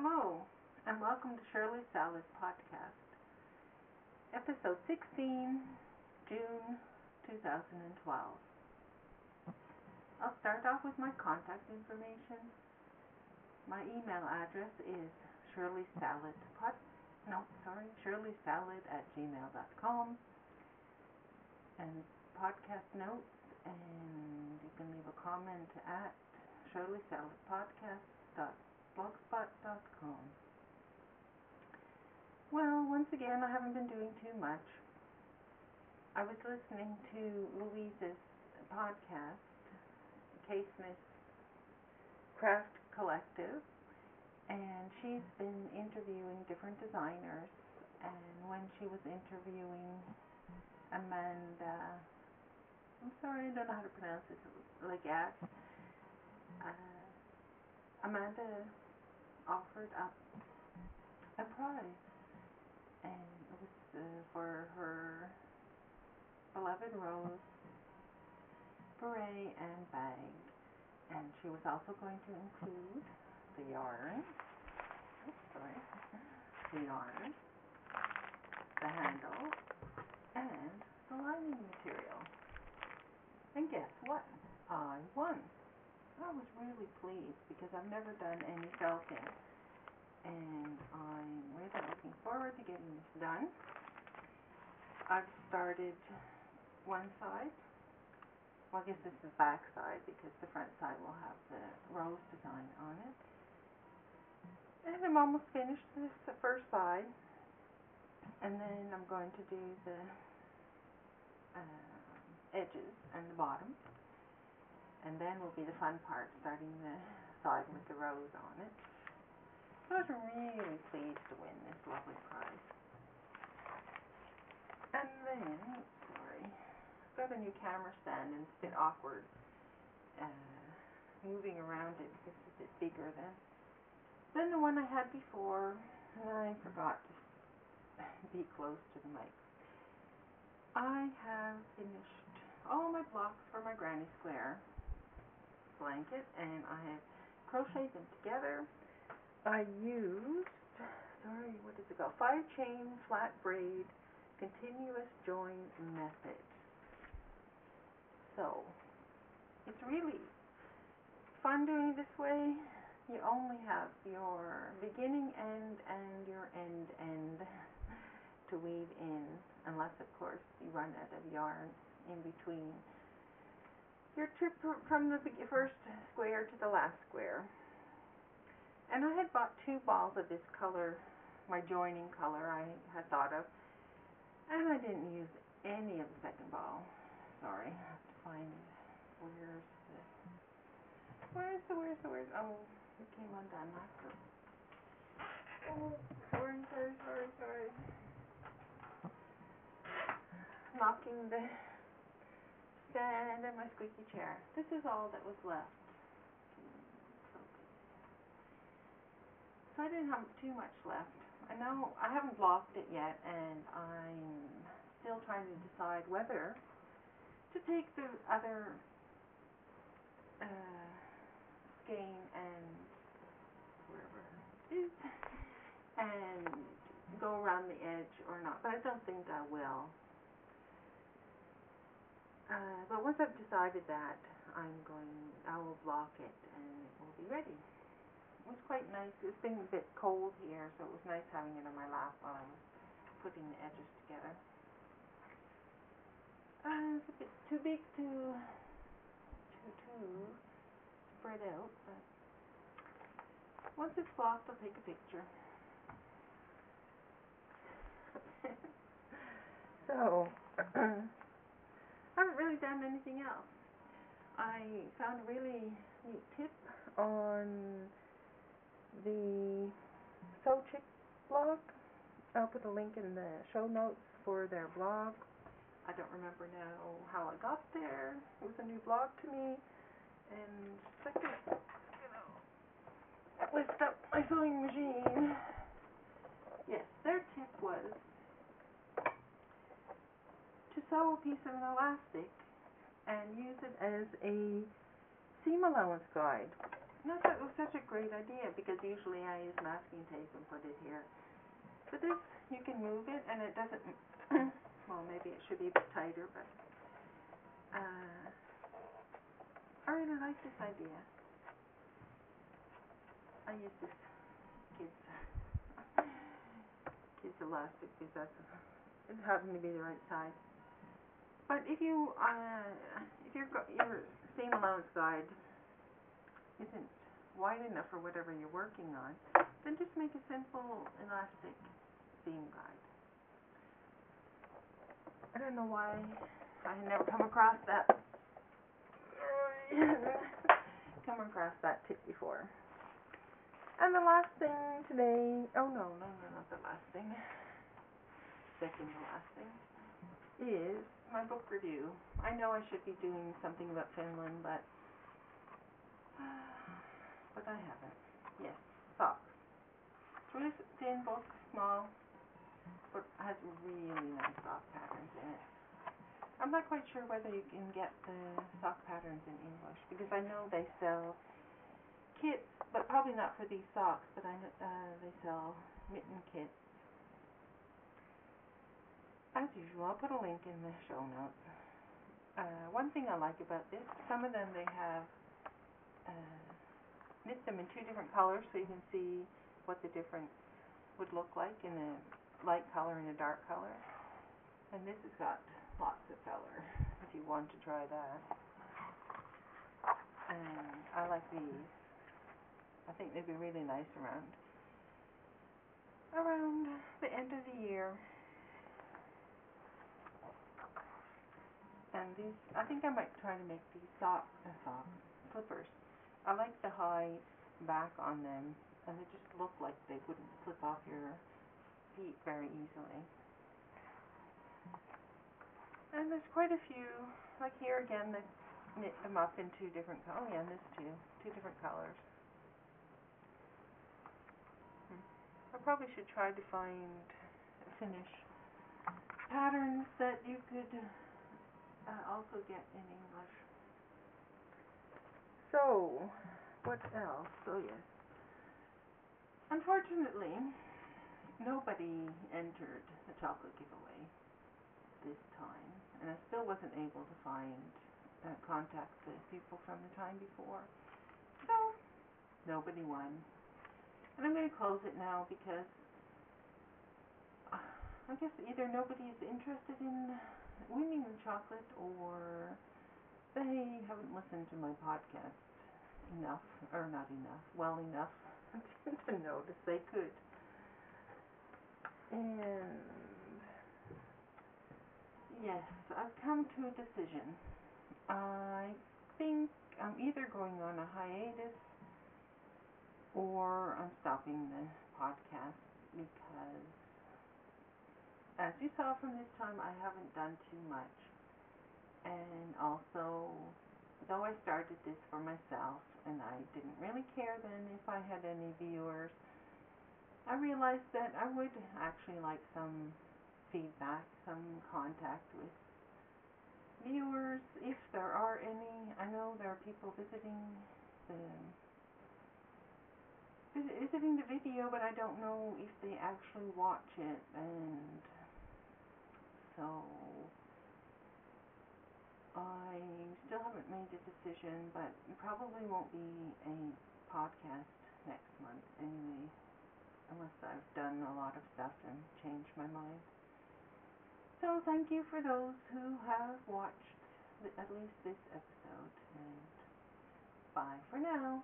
Hello, and welcome to Shirley Salad Podcast, episode 16, June 2012. I'll start off with my contact information. My email address is shirleysalad@gmail.com, and podcast notes, and you can leave a comment at shirleysaladpodcast.blogspot.com. Well, once again, I haven't been doing too much. I was listening to Louise's podcast, K-Smith Craft Collective, and she's been interviewing different designers, and when she was interviewing Amanda, I'm sorry, I don't know how to pronounce this, Legat, Amanda offered up a prize, and it was for her beloved rose beret and bag, and she was also going to include the yarn, the yarn, the handle, and the lining material. And guess what? I won. I was really pleased because I've never done any felting, and I'm really looking forward to getting this done. I've started one side. Well, I guess this is the back side because the front side will have the rose design on it. And I'm almost finished the first side, and then I'm going to do the edges and the bottom. And then will be the fun part, starting the side with the rose on it. So I was really pleased to win this lovely prize. And then, I've got a new camera stand, and it's a bit awkward moving around it because it's a bit bigger than the one I had before, and I forgot to be close to the mic. I have finished all my blocks for my granny square blanket, and I have crocheted them together. I used, 5-chain flat braid continuous join method. So it's really fun doing it this way. You only have your beginning end and your end to weave in, unless of course you run out of yarn in between your trip from the first square to the last square. And I had bought 2 balls of this color, my joining color I had thought of, and I didn't use any of the second ball. Sorry, I have to find where's oh, it came undone. Sorry. Knocking the stand and my squeaky chair. This is all that was left. So I didn't have too much left. I know I haven't blocked it yet, and I'm still trying to decide whether to take the other skein and wherever it is and go around the edge or not. But I don't think I will. But once I've decided that, I will block it and it will be ready. It was quite nice. It's been a bit cold here, so it was nice having it on my lap while I was putting the edges together. It's a bit too big to spread out, but once it's blocked, I'll take a picture. So, I haven't really done anything else. I found a really neat tip on the Sew Chick blog. I'll put a link in the show notes for their blog. I don't remember now how I got there. It was a new blog to me, and second, lift up my sewing machine. Yes, their tip was to sew a piece of an elastic and use it as a seam allowance guide. And I thought it was such a great idea because usually I use masking tape and put it here. But this, you can move it and it doesn't, well, maybe it should be a bit tighter, but I really like this idea. I use this kids elastic because it happened to be the right size. But if your seam allowance guide isn't wide enough for whatever you're working on, then just make a simple elastic seam guide. I don't know why I had never come across that tip before. And the last thing today, oh no, not the last thing, second to last thing, is my book review. I know I should be doing something about Finland, but I haven't. Yes, socks. It's really thin book, small, but has really nice sock patterns in it. I'm not quite sure whether you can get the sock patterns in English because I know they sell kits, but probably not for these socks. But I know they sell mitten kits. As usual, I'll put a link in the show notes. One thing I like about this, some of them they have knit them in two different colors so you can see what the difference would look like in a light color and a dark color. And this has got lots of color if you want to try that. And I like these. I think they'd be really nice around the end of the year. And these, I think I might try to make these slippers. I like the high back on them, and they just look like they wouldn't slip off your feet very easily. And there's quite a few, like here again, they knit them up in two different colors. Oh yeah, and this too, two different colors. I probably should try to find Finnish patterns that you could also get in English. So, what else? Oh yes. Unfortunately, nobody entered the chocolate giveaway this time, and I still wasn't able to contact the people from the time before. So, nobody won. And I'm going to close it now because I guess either nobody is interested in winning the chocolate or they haven't listened to my podcast enough, or not enough, well enough to notice they could. And yes, I've come to a decision. I think I'm either going on a hiatus or I'm stopping the podcast because, as you saw from this time, I haven't done too much. And also, though I started this for myself and I didn't really care then if I had any viewers, I realized that I would actually like some feedback, some contact with viewers, if there are any. I know there are people visiting the video, but I don't know if they actually watch it, and so I still haven't made a decision, but probably won't be a podcast next month anyway, unless I've done a lot of stuff and changed my mind. So thank you for those who have watched at least this episode, and bye for now.